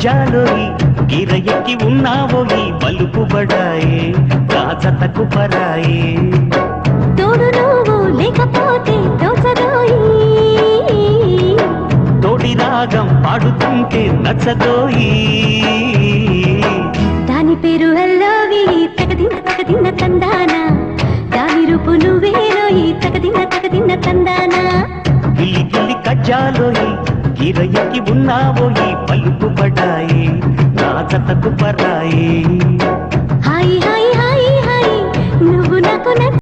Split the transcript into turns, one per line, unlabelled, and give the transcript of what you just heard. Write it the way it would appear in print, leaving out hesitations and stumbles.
కజ్జాలోయి గిర ఎక్కి ఉన్నావోయి బలుపు బడాయే రాజతకు పరాయే
తోడు నువ్వు లేకపోతే తోచదోయి
తోడి రాగం పాడుతుంటే నచ్చదోయి
దాని పేరు అల్లోవి తగదిన్న తందానా దాని రూపు నువ్వేలోయి తగదిన్న తందానా
గిల్లి గిల్లి కజ్జాలోయి గిర ఎక్కి ఉన్నావోయి పలుపు పడాయే రాజతకు పరాయే